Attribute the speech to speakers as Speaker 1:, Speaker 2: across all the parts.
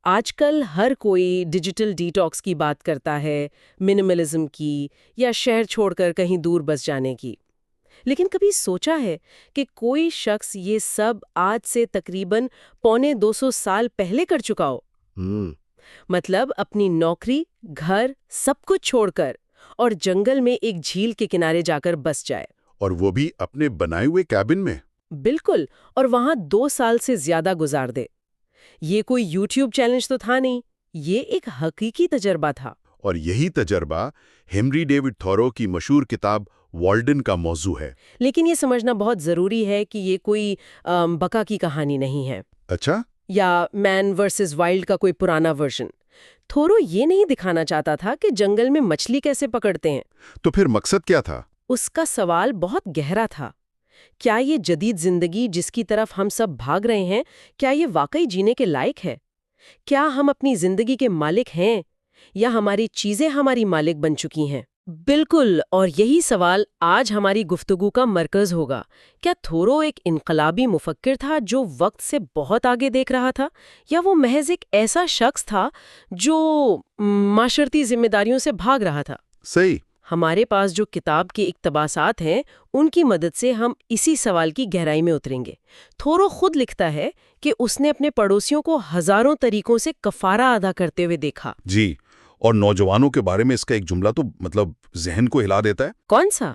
Speaker 1: آج کل ہر کوئی ڈیجیٹل ڈیٹاکس کی بات کرتا ہے، منیملزم کی، یا شہر چھوڑ کر کہیں دور بس جانے کی۔ لیکن کبھی سوچا ہے کہ کوئی شخص یہ سب آج سے تقریباً 250 سال پہلے کر چکا ہو؟ مطلب اپنی نوکری، گھر، سب کچھ چھوڑ کر اور جنگل میں ایک جھیل کے کنارے جا کر بس جائے۔
Speaker 2: اور وہ بھی اپنے بنائے ہوئے کیبن میں۔
Speaker 1: بالکل، اور وہاں 2 سال سے زیادہ گزار دے۔ یہ کوئی یوٹیوب چیلنج تو تھا نہیں، یہ ایک حقیقی تجربہ تھا۔
Speaker 2: اور یہی تجربہ ہنری ڈیوڈ تھورو کی مشہور کتاب والڈن کا موضوع ہے۔
Speaker 1: لیکن یہ سمجھنا بہت ضروری ہے کہ یہ کوئی بقا کی کہانی نہیں ہے۔
Speaker 2: اچھا؟
Speaker 1: یا مین ورسز وائلڈ کا کوئی پرانا ورژن۔ تھورو یہ نہیں دکھانا چاہتا تھا کہ جنگل میں مچھلی کیسے پکڑتے ہیں۔
Speaker 2: تو پھر مقصد کیا تھا؟
Speaker 1: اس کا سوال بہت گہرا تھا۔ کیا یہ جدید زندگی جس کی طرف ہم سب بھاگ رہے ہیں، کیا یہ واقعی جینے کے لائق ہے؟ کیا ہم اپنی زندگی کے مالک ہیں یا ہماری چیزیں ہماری مالک بن چکی ہیں؟ بالکل، اور یہی سوال آج ہماری گفتگو کا مرکز ہوگا۔ کیا تھورو ایک انقلابی مفکر تھا جو وقت سے بہت آگے دیکھ رہا تھا، یا وہ محض ایک ایسا شخص تھا جو معاشرتی ذمہ داریوں سے بھاگ رہا تھا؟
Speaker 2: صحیح۔
Speaker 1: ہمارے پاس جو کتاب کے اقتباسات ہیں ان کی مدد سے ہم اسی سوال کی گہرائی میں اتریں گے۔ تھورو خود لکھتا ہے کہ اس نے اپنے پڑوسیوں کو ہزاروں طریقوں سے کفارہ ادا کرتے ہوئے دیکھا۔
Speaker 2: جی، اور نوجوانوں کے بارے میں اس کا ایک جملہ تو ذہن کو ہلا دیتا ہے۔
Speaker 1: کون سا؟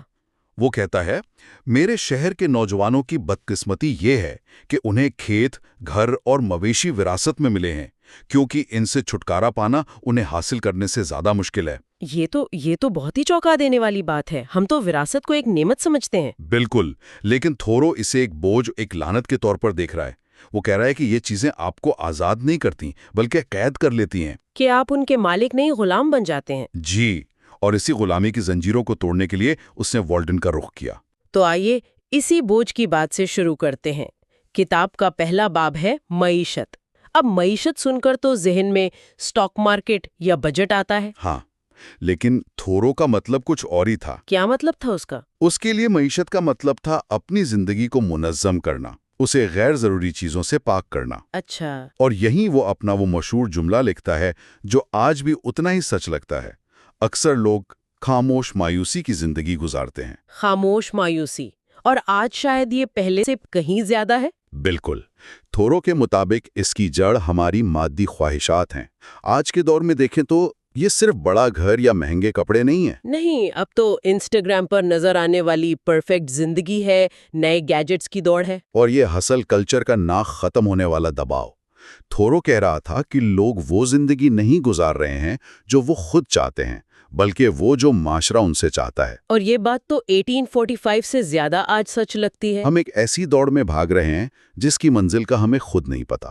Speaker 2: وہ کہتا ہے، میرے شہر کے نوجوانوں کی بدقسمتی یہ ہے کہ انہیں کھیت، گھر اور مویشی وراثت میں ملے ہیں، کیونکہ ان سے چھٹکارا پانا انہیں حاصل کرنے سے زیادہ مشکل ہے۔
Speaker 1: یہ تو بہت ہی چونکا دینے والی بات ہے۔ ہم تو وراثت کو ایک نعمت سمجھتے ہیں۔
Speaker 2: بالکل، لیکن تھورو اسے ایک بوجھ، ایک لعنت کے طور پر دیکھ رہا ہے۔ وہ کہہ رہا ہے کہ یہ چیزیں آپ کو آزاد نہیں کرتی بلکہ قید کر لیتی ہیں،
Speaker 1: کہ آپ ان کے مالک نہیں، غلام بن جاتے ہیں۔
Speaker 2: جی، اور اسی غلامی کی زنجیروں کو توڑنے کے لیے اس نے والڈن کا رخ کیا۔
Speaker 1: تو آئیے اسی بوجھ کی بات سے شروع کرتے ہیں۔ کتاب کا پہلا باب ہے معیشت۔ اب معیشت سن کر تو ذہن میں سٹاک مارکیٹ یا بجٹ آتا ہے۔
Speaker 2: ہاں، لیکن تھورو کا مطلب کچھ اور ہی تھا۔
Speaker 1: کیا مطلب تھا اس کا؟
Speaker 2: اس کے لیے معیشت کا مطلب تھا اپنی زندگی کو منظم کرنا، اسے غیر ضروری چیزوں سے پاک کرنا۔
Speaker 1: اچھا۔
Speaker 2: اور یہیں وہ اپنا وہ مشہور جملہ لکھتا ہے جو آج بھی اتنا ہی سچ لگتا ہے، اکثر لوگ خاموش مایوسی کی زندگی گزارتے ہیں۔
Speaker 1: خاموش مایوسی، اور آج شاید یہ پہلے سے کہیں زیادہ ہے۔
Speaker 2: بالکل، تھورو کے مطابق اس کی جڑ ہماری مادی خواہشات ہیں۔ آج کے دور میں دیکھیں تو یہ صرف بڑا گھر یا مہنگے کپڑے نہیں ہیں۔
Speaker 1: نہیں، اب تو انسٹاگرام پر نظر آنے والی پرفیکٹ زندگی ہے، نئے گیجٹس کی دوڑ ہے،
Speaker 2: اور یہ ہسل کلچر کا نا ختم ہونے والا دباؤ۔ تھورو کہہ رہا تھا کہ لوگ وہ زندگی نہیں گزار رہے ہیں جو وہ خود چاہتے ہیں، بلکہ وہ جو معاشرہ ان سے چاہتا ہے۔
Speaker 1: اور یہ بات تو 1845 سے زیادہ آج سچ لگتی ہے۔
Speaker 2: ہم ایک ایسی دوڑ میں بھاگ رہے ہیں جس کی منزل کا ہمیں خود نہیں پتا،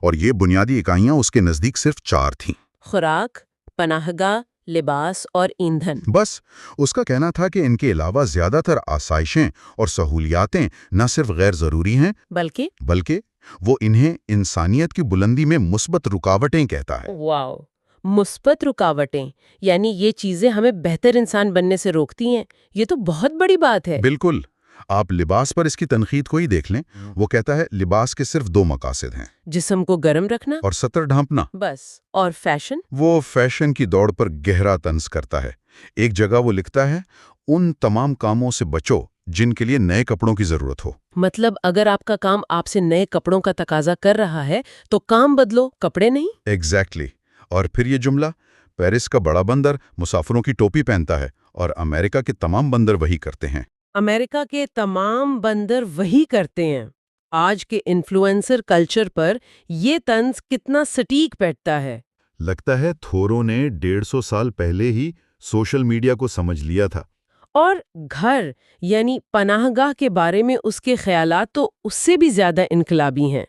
Speaker 2: اور یہ بنیادی اکائیاں اس کے نزدیک صرف 4 تھیں:
Speaker 1: خوراک، پناہ گاہ، لباس اور ایندھن۔
Speaker 2: بس اس کا کہنا تھا کہ ان کے علاوہ زیادہ تر آسائشیں اور سہولیاتیں نہ صرف غیر ضروری ہیں بلکہ وہ انہیں انسانیت کی بلندی میں مثبت رکاوٹیں کہتا ہے۔
Speaker 1: واو، مثبت رکاوٹیں، یعنی یہ چیزیں ہمیں بہتر انسان بننے سے روکتی ہیں۔ یہ تو بہت بڑی بات ہے۔
Speaker 2: بالکل، آپ لباس پر اس کی تنقید کو ہی دیکھ لیں۔ وہ کہتا ہے لباس کے صرف 2 مقاصد ہیں:
Speaker 1: جسم کو گرم رکھنا
Speaker 2: اور سطر ڈھانپنا۔
Speaker 1: بس، اور فیشن؟
Speaker 2: وہ فیشن کی دوڑ پر گہرا طنز کرتا ہے۔ ایک جگہ وہ لکھتا ہے، ان تمام کاموں سے بچو جن کے لیے نئے کپڑوں کی ضرورت ہو۔
Speaker 1: مطلب اگر آپ کا کام آپ سے نئے کپڑوں کا تقاضا کر رہا ہے تو کام بدلو، کپڑے نہیں۔
Speaker 2: ایگزیکٹلی۔ اور پھر یہ جملہ، پیرس کا بڑا بندر مسافروں کی ٹوپی پہنتا ہے اور امریکہ کے تمام بندر وہی کرتے ہیں۔
Speaker 1: امریکہ کے تمام بندر وہی کرتے ہیں۔ آج کے انفلوئنسر کلچر پر یہ طنز کتنا سٹیک بیٹھتا ہے۔
Speaker 2: لگتا ہے تھورو نے 150 سال پہلے ہی سوشل میڈیا کو سمجھ لیا تھا۔
Speaker 1: اور گھر یعنی پناہ گاہ کے بارے میں اس کے خیالات تو اس سے بھی زیادہ انقلابی ہیں۔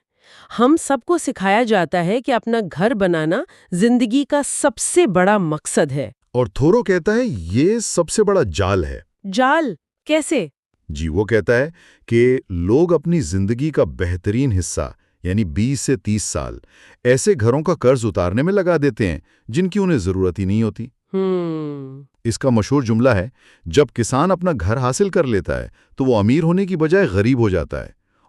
Speaker 1: ہم سب کو سکھایا جاتا ہے کہ اپنا گھر بنانا زندگی کا سب سے بڑا مقصد ہے۔
Speaker 2: اور تھورو کہتا ہے یہ سب سے بڑا جال ہے۔
Speaker 1: جال کیسے؟
Speaker 2: جی، وہ کہتا ہے کہ لوگ اپنی زندگی کا بہترین حصہ یعنی 20 سے 30 سال ایسے گھروں کا قرض اتارنے میں لگا دیتے ہیں جن کی انہیں ضرورت ہی نہیں ہوتی۔ اس کا مشہور جملہ ہے، جب کسان اپنا گھر حاصل کر لیتا ہے تو وہ امیر ہونے کی بجائے غریب ہو جاتا ہے،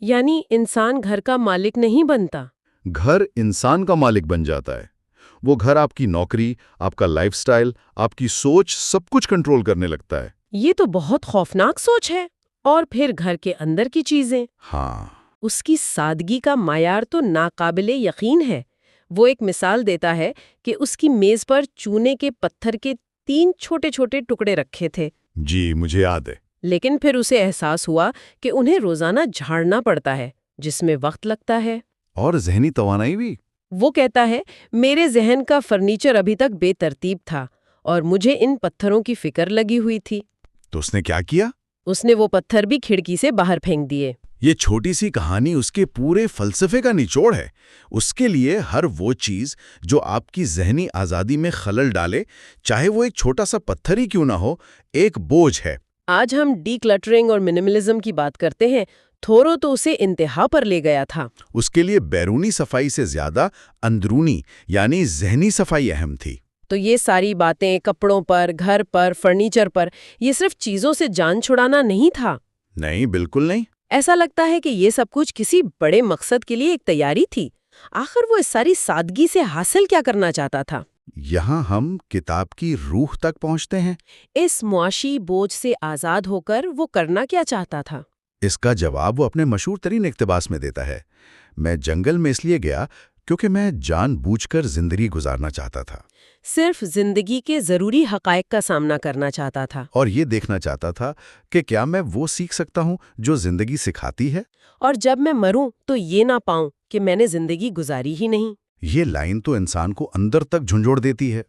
Speaker 1: یعنی انسان گھر کا مالک نہیں بنتا۔
Speaker 2: گھر انسان کا مالک بن جاتا ہے۔ وہ گھر آپ کی نوکری، آپ کا لائف سٹائل، آپ کی سوچ سب کچھ کنٹرول کرنے لگتا ہے۔
Speaker 1: یہ تو بہت خوفناک سوچ ہے۔ اور پھر گھر کے اندر کی چیزیں،
Speaker 2: ہاں،
Speaker 1: اس کی سادگی کا معیار تو ناقابل یقین ہے۔ وہ ایک مثال دیتا ہے کہ اس کی میز پر چونے کے پتھر کے 3 چھوٹے چھوٹے ٹکڑے رکھے تھے،
Speaker 2: جی مجھے یاد ہے۔
Speaker 1: لیکن پھر اسے احساس ہوا کہ انہیں روزانہ جھاڑنا پڑتا ہے، جس میں وقت لگتا ہے
Speaker 2: اور ذہنی توانائی بھی۔
Speaker 1: وہ کہتا ہے میرے ذہن کا فرنیچر ابھی تک بے ترتیب تھا اور مجھے ان پتھروں کی فکر لگی ہوئی تھی۔
Speaker 2: تو اس نے کیا کیا؟
Speaker 1: اس نے وہ پتھر بھی کھڑکی سے باہر پھینک دیے۔
Speaker 2: یہ چھوٹی سی کہانی اس کے پورے فلسفے کا نچوڑ ہے۔ اس کے لیے ہر وہ چیز جو آپ کی ذہنی آزادی میں خلل ڈالے، چاہے وہ ایک چھوٹا سا پتھر ہی کیوں نہ ہو، ایک بوجھ ہے۔
Speaker 1: آج ہم ڈی کلٹرنگ اور منیملزم کی بات کرتے ہیں، تھورو تو اسے انتہا پر لے گیا تھا۔
Speaker 2: اس کے لیے بیرونی صفائی سے زیادہ اندرونی یعنی ذہنی صفائی اہم تھی۔
Speaker 1: تو یہ ساری باتیں کپڑوں پر، گھر پر، فرنیچر پر، یہ صرف چیزوں سے جان چھڑانا نہیں تھا۔
Speaker 2: نہیں، بالکل نہیں۔
Speaker 1: ایسا لگتا ہے کہ یہ سب کچھ کسی بڑے مقصد کے لیے ایک تیاری تھی۔ آخر وہ اس ساری سادگی سے حاصل کیا کرنا چاہتا تھا؟
Speaker 2: یہاں ہم کتاب کی روح تک پہنچتے ہیں۔
Speaker 1: اس معاشی بوجھ سے آزاد ہو کر وہ کرنا کیا چاہتا تھا؟
Speaker 2: اس کا جواب وہ اپنے مشہور ترین اقتباس میں دیتا ہے۔ میں جنگل میں اس لیے گیا کیونکہ میں جان بوجھ کر زندگی گزارنا چاہتا تھا،
Speaker 1: صرف زندگی کے ضروری حقائق کا سامنا کرنا چاہتا تھا،
Speaker 2: اور یہ دیکھنا چاہتا تھا کہ کیا میں وہ سیکھ سکتا ہوں جو زندگی سکھاتی ہے۔
Speaker 1: اور جب میں مروں تو یہ نہ پاؤں کہ میں نے زندگی گزاری ہی نہیں۔
Speaker 2: یہ لائن تو انسان کو اندر تک جھنجھوڑ دیتی ہے۔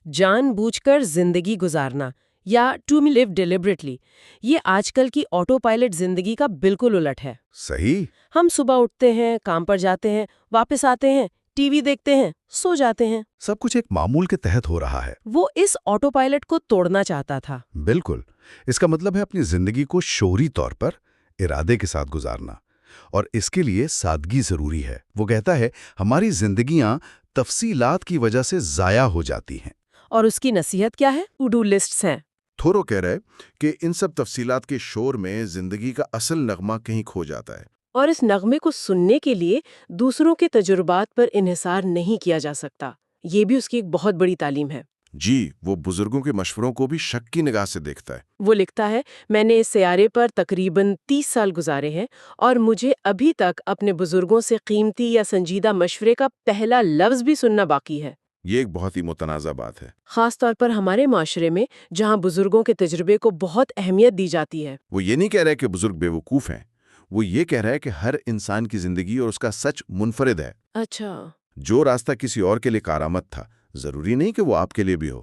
Speaker 1: جان بوجھ کر زندگی گزارنا یا ٹو لیو ڈیلیبریٹلی، یہ آج کل کی آٹو پائلٹ زندگی کا بالکل الٹ ہے۔
Speaker 2: صحیح۔
Speaker 1: ہم صبح اٹھتے ہیں، کام پر جاتے ہیں، واپس آتے ہیں، ٹی وی دیکھتے ہیں، سو جاتے ہیں۔
Speaker 2: سب کچھ ایک معمول کے تحت ہو رہا ہے۔
Speaker 1: وہ اس آٹو پائلٹ کو توڑنا چاہتا تھا۔
Speaker 2: بالکل۔ اس کا مطلب ہے اپنی زندگی کو شعوری طور پر ارادے کے ساتھ گزارنا، اور اس کے لیے سادگی ضروری ہے۔ وہ کہتا ہے ہماری زندگیاں تفصیلات کی وجہ سے ضائع ہو جاتی ہیں۔
Speaker 1: اور اس کی نصیحت کیا ہے؟ ٹو ڈو لسٹس ہیں۔
Speaker 2: تھورو کہہ رہا ہے کہ ان سب تفصیلات کے شور میں زندگی کا اصل نغمہ کہیں کھو جاتا ہے۔
Speaker 1: اور اس نغمے کو سننے کے لیے دوسروں کے تجربات پر انحصار نہیں کیا جا سکتا۔ یہ بھی اس کی ایک بہت بڑی تعلیم ہے۔
Speaker 2: جی، وہ بزرگوں کے مشوروں کو بھی شک کی نگاہ سے دیکھتا ہے۔
Speaker 1: وہ لکھتا ہے میں نے اس سیارے پر تقریباً 30 سال گزارے ہیں اور مجھے ابھی تک اپنے بزرگوں سے قیمتی یا سنجیدہ مشورے کا پہلا لفظ بھی سننا باقی ہے۔
Speaker 2: یہ ایک بہت ہی متنازع بات ہے۔
Speaker 1: خاص طور پر ہمارے معاشرے میں جہاں بزرگوں کے تجربے کو بہت اہمیت دی جاتی ہے۔
Speaker 2: وہ یہ نہیں کہہ رہا ہے کہ بزرگ بے وقوف ہیں، وہ یہ کہہ رہا ہے کہ ہر انسان کی زندگی اور اس کا سچ منفرد ہے۔
Speaker 1: اچھا۔
Speaker 2: جو راستہ کسی اور کے لیے کارآمد تھا، ضروری نہیں کہ وہ آپ کے لیے بھی ہو۔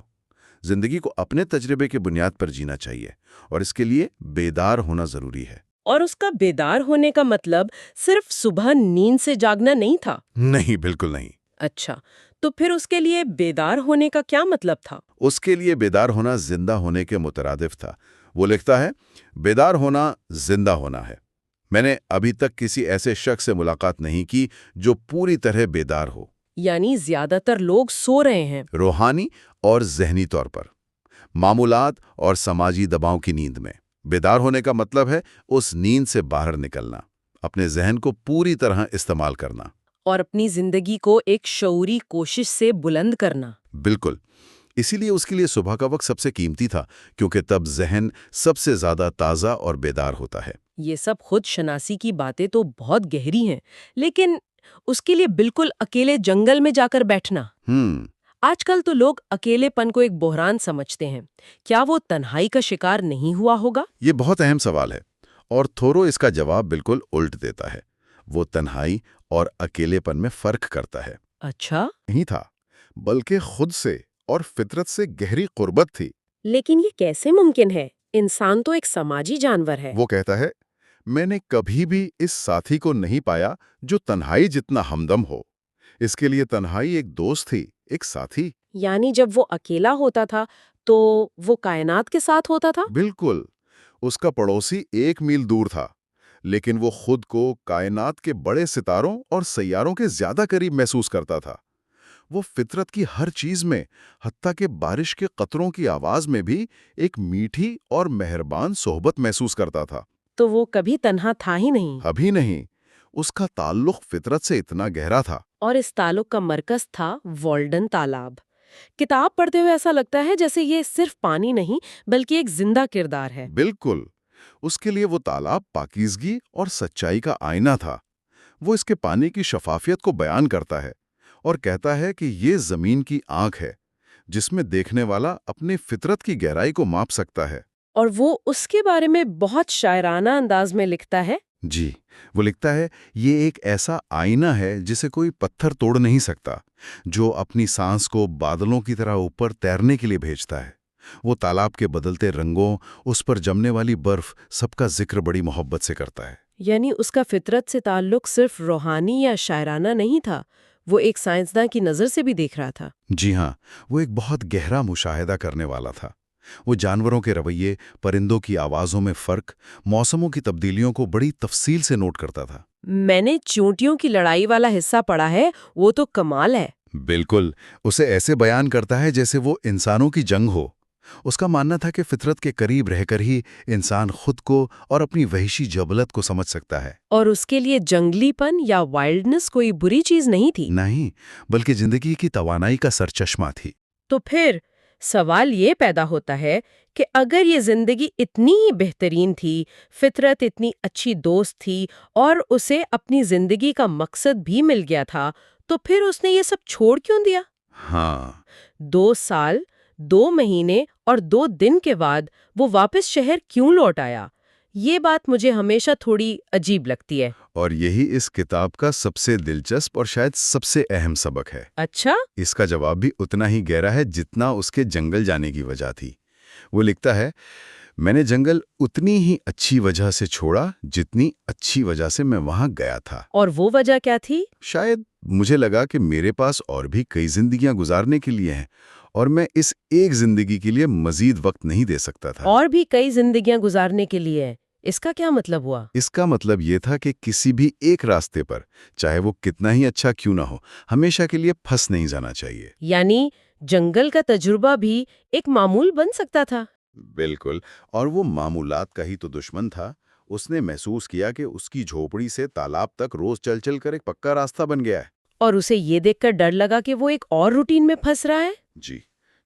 Speaker 2: زندگی کو اپنے تجربے کے بنیاد پر جینا چاہیے، اور اس کے لیے بیدار ہونا ضروری ہے۔
Speaker 1: اور اس کا بیدار ہونے کا مطلب صرف صبح نیند سے جاگنا نہیں تھا؟
Speaker 2: نہیں، بالکل نہیں۔
Speaker 1: اچھا، تو پھر اس کے لیے بیدار ہونے کا کیا مطلب تھا؟
Speaker 2: اس کے لیے بیدار ہونا زندہ ہونے کے مترادف تھا۔ وہ لکھتا ہے بیدار ہونا زندہ ہونا ہے۔ میں نے ابھی تک کسی ایسے شخص سے ملاقات نہیں کی جو پوری طرح بیدار ہو۔
Speaker 1: یعنی زیادہ تر لوگ سو رہے ہیں،
Speaker 2: روحانی اور ذہنی طور پر، معمولات اور سماجی دباؤں کی نیند میں۔ بیدار ہونے کا مطلب ہے اس نیند سے باہر نکلنا، اپنے ذہن کو پوری طرح استعمال کرنا،
Speaker 1: اور اپنی زندگی کو ایک شعوری کوشش سے بلند کرنا۔
Speaker 2: بالکل۔ اسی لیے اس کے لیے صبح کا وقت سب سے قیمتی تھا، کیونکہ تب ذہن سب سے زیادہ تازہ اور بیدار ہوتا ہے۔
Speaker 1: یہ سب خود شناسی کی باتیں تو بہت گہری ہیں، لیکن اس کے لیے بالکل اکیلے جنگل میں جا کر بیٹھنا، آج کل تو لوگ اکیلے پن کو ایک بحران سمجھتے ہیں۔ کیا وہ تنہائی کا شکار نہیں ہوا ہوگا؟
Speaker 2: یہ بہت اہم سوال ہے، اور تھورو اس کا جواب بالکل الٹ دیتا ہے۔ وہ تنہائی اور اکیلے پن میں فرق کرتا ہے۔
Speaker 1: اچھا،
Speaker 2: نہیں تھا، بلکہ خود سے اور فطرت سے گہری قربت تھی۔
Speaker 1: لیکن یہ کیسے ممکن ہے؟ انسان تو ایک سماجی جانور ہے۔
Speaker 2: وہ کہتا ہے میں نے کبھی بھی اس ساتھی کو نہیں پایا جو تنہائی جتنا ہمدم ہو۔ اس کے لیے تنہائی ایک دوست تھی، ایک ساتھی۔
Speaker 1: یعنی جب وہ اکیلا ہوتا تھا تو وہ کائنات کے ساتھ ہوتا تھا؟
Speaker 2: بالکل۔ اس کا پڑوسی 1 میل دور تھا، لیکن وہ خود کو کائنات کے بڑے ستاروں اور سیاروں کے زیادہ قریب محسوس کرتا تھا۔ وہ فطرت کی ہر چیز میں، حتیٰ کہ بارش کے قطروں کی آواز میں بھی ایک میٹھی اور مہربان صحبت محسوس کرتا تھا۔
Speaker 1: تو وہ کبھی تنہا تھا ہی نہیں۔
Speaker 2: ابھی نہیں، اس کا تعلق فطرت سے اتنا گہرا تھا۔
Speaker 1: اور اس تعلق کا مرکز تھا والڈن تالاب۔ کتاب پڑھتے ہوئے ایسا لگتا ہے جیسے یہ صرف پانی نہیں بلکہ ایک زندہ کردار ہے۔
Speaker 2: بالکل، اس کے لیے وہ تالاب پاکیزگی اور سچائی کا آئینہ تھا۔ وہ اس کے پانی کی شفافیت کو بیان کرتا ہے اور کہتا ہے کہ یہ زمین کی آنکھ ہے جس میں دیکھنے والا اپنی فطرت کی گہرائی کو ماپ سکتا ہے۔
Speaker 1: اور وہ اس کے بارے میں بہت شاعرانہ انداز میں لکھتا ہے۔
Speaker 2: جی، وہ لکھتا ہے، یہ ایک ایسا آئینہ ہے جسے کوئی پتھر توڑ نہیں سکتا، جو اپنی سانس کو بادلوں کی طرح اوپر تیرنے کے لیے بھیجتا ہے۔ وہ تالاب کے بدلتے رنگوں، اس پر جمنے والی برف، سب کا ذکر بڑی محبت سے کرتا ہے۔
Speaker 1: یعنی اس کا فطرت سے تعلق صرف روحانی یا شاعرانہ نہیں تھا، وہ ایک سائنسداں کی نظر سے بھی دیکھ رہا تھا۔
Speaker 2: جی ہاں، وہ ایک بہت گہرا مشاہدہ کرنے والا تھا۔ وہ جانوروں کے رویے، پرندوں کی آوازوں میں فرق، موسموں کی تبدیلیوں کو بڑی تفصیل سے نوٹ کرتا تھا۔
Speaker 1: میں نے چیونٹیوں کی لڑائی والا حصہ پڑھا ہے، وہ تو کمال ہے۔
Speaker 2: بالکل، اسے ایسے بیان کرتا ہے جیسے وہ انسانوں کی جنگ ہو۔ اس کا ماننا تھا کہ فطرت کے قریب رہ کر ہی انسان خود کو اور اپنی وحشی جبلت کو سمجھ سکتا ہے۔
Speaker 1: اور اس کے لیے جنگلی پن یا وائلڈنس کوئی بری چیز نہیں تھی۔
Speaker 2: نہیں، بلکہ زندگی کی توانائی کا سرچشمہ تھی۔
Speaker 1: تو پھر سوال یہ پیدا ہوتا ہے کہ اگر یہ زندگی اتنی ہی بہترین تھی، فطرت اتنی اچھی دوست تھی اور اسے اپنی زندگی کا مقصد بھی مل گیا تھا، تو پھر اس نے یہ سب چھوڑ کیوں دیا؟
Speaker 2: ہاں،
Speaker 1: 2 سال، 2 مہینے اور 2 دن کے بعد وہ واپس شہر کیوں لوٹ آیا؟ یہ بات مجھے ہمیشہ تھوڑی عجیب لگتی ہے۔
Speaker 2: اور یہی اس کتاب کا سب سے دلچسپ اور شاید سب سے اہم سبق ہے۔
Speaker 1: اچھا؟
Speaker 2: اس کا جواب بھی اتنا ہی گہرا ہے جتنا اس کے جنگل جانے کی وجہ تھی۔ وہ لکھتا ہے، میں نے جنگل اتنی ہی اچھی وجہ سے چھوڑا جتنی اچھی وجہ سے میں وہاں گیا تھا۔
Speaker 1: اور وہ وجہ کیا تھی؟
Speaker 2: شاید مجھے لگا کہ میرے پاس اور بھی کئی زندگیاں گزارنے کے لیے ہیں اور میں اس ایک زندگی کے لیے مزید وقت نہیں دے سکتا تھا۔
Speaker 1: اور بھی کئی زندگیاں گزارنے کے لیے، اس کا کیا مطلب ہوا؟
Speaker 2: اس کا مطلب یہ تھا کہ کسی بھی ایک راستے پر، چاہے وہ کتنا ہی اچھا کیوں نہ ہو، ہمیشہ کے لیے پھنس نہیں جانا چاہیے۔
Speaker 1: یعنی جنگل کا تجربہ بھی ایک معمول بن سکتا تھا۔
Speaker 2: بالکل، اور وہ معمولات کا ہی تو دشمن تھا۔ اس نے محسوس کیا کہ اس کی جھوپڑی سے تالاب تک روز چل چل کر ایک پکا راستہ بن گیا ہے۔
Speaker 1: اور اسے یہ دیکھ کر ڈر لگا کہ وہ ایک اور روٹین میں پھنس رہا ہے۔
Speaker 2: جی،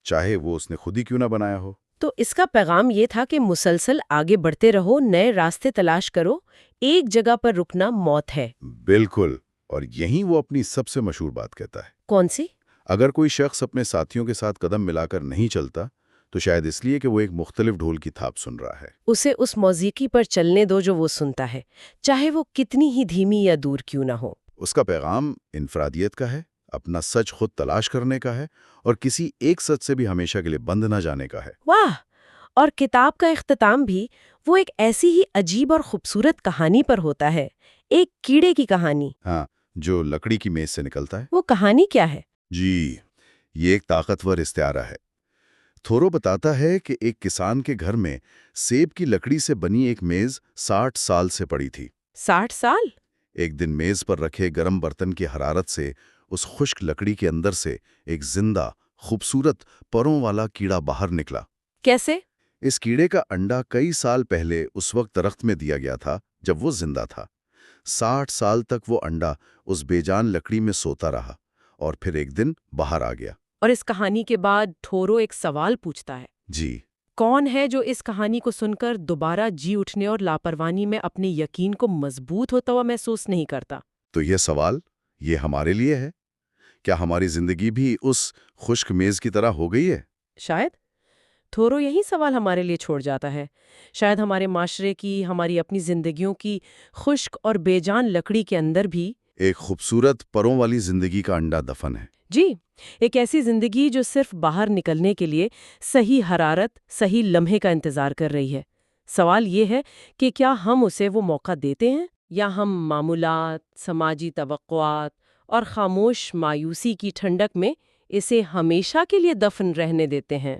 Speaker 2: چاہے وہ اس نے خود ہی کیوں نہ بنایا ہو۔
Speaker 1: تو اس کا پیغام یہ تھا کہ مسلسل آگے بڑھتے رہو، نئے راستے تلاش کرو، ایک جگہ پر رکنا موت ہے۔
Speaker 2: بالکل، اور یہی وہ اپنی سب سے مشہور بات کہتا ہے۔
Speaker 1: کون سی؟
Speaker 2: اگر کوئی شخص اپنے ساتھیوں کے ساتھ قدم ملا کر نہیں چلتا، تو شاید اس لیے کہ وہ ایک مختلف ڈھول کی تھاپ سن رہا ہے۔
Speaker 1: اسے اس موسیقی پر چلنے دو جو وہ سنتا ہے، چاہے وہ کتنی ہی دھیمی یا دور کیوں نہ ہو۔
Speaker 2: اس کا پیغام انفرادیت کا ہے، اپنا سچ خود تلاش کرنے کا ہے، اور کسی ایک سچ سے بھی ہمیشہ کے لیے بند نہ جانے کا ہے۔
Speaker 1: واہ! اور کتاب کا اختتام بھی وہ ایک ایسی ہی عجیب اور خوبصورت کہانی پر ہوتا ہے، ایک کیڑے کی کہانی۔
Speaker 2: ہاں، جو لکڑی کی میز سے نکلتا ہے۔
Speaker 1: وہ کہانی کیا ہے؟
Speaker 2: جی، یہ ایک طاقتور استعارہ ہے۔ تھورو بتاتا ہے کہ ایک کسان کے گھر میں سیب کی لکڑی سے بنی ایک میز 60 سال سے پڑی تھی۔
Speaker 1: 60 سال؟
Speaker 2: ایک دن میز پر رکھے گرم برتن کی حرارت سے اس خشک لکڑی کے اندر سے ایک زندہ، خوبصورت پروں والا کیڑا باہر نکلا۔
Speaker 1: کیسے؟
Speaker 2: اس کیڑے کا انڈا کئی سال پہلے اس وقت درخت میں دیا گیا تھا جب وہ زندہ تھا۔ 60 سال تک وہ انڈا اس بے جان لکڑی میں سوتا رہا اور پھر ایک دن باہر آ گیا۔
Speaker 1: اور اس کہانی کے بعد ٹھورو ایک سوال پوچھتا ہے،
Speaker 2: جی،
Speaker 1: کون ہے جو اس کہانی کو سن کر دوبارہ جی اٹھنے اور لاپروانی میں اپنے یقین کو مضبوط ہوتا ہوا محسوس نہیں کرتا؟
Speaker 2: تو یہ سوال، یہ ہمارے لیے ہے۔ کیا ہماری زندگی بھی اس خشک میز کی طرح ہو گئی ہے؟
Speaker 1: شاید تھورو یہی سوال ہمارے لیے چھوڑ جاتا ہے۔ شاید ہمارے معاشرے کی، ہماری اپنی زندگیوں کی خشک اور بے جان لکڑی کے اندر بھی
Speaker 2: ایک خوبصورت پروں والی زندگی کا انڈا دفن ہے۔
Speaker 1: جی، ایک ایسی زندگی جو صرف باہر نکلنے کے لیے صحیح حرارت، صحیح لمحے کا انتظار کر رہی ہے۔ سوال یہ ہے کہ کیا ہم اسے وہ موقع دیتے ہیں، یا ہم معمولات، سماجی توقعات اور خاموش مایوسی کی ٹھنڈک میں اسے ہمیشہ کے لیے دفن رہنے دیتے ہیں؟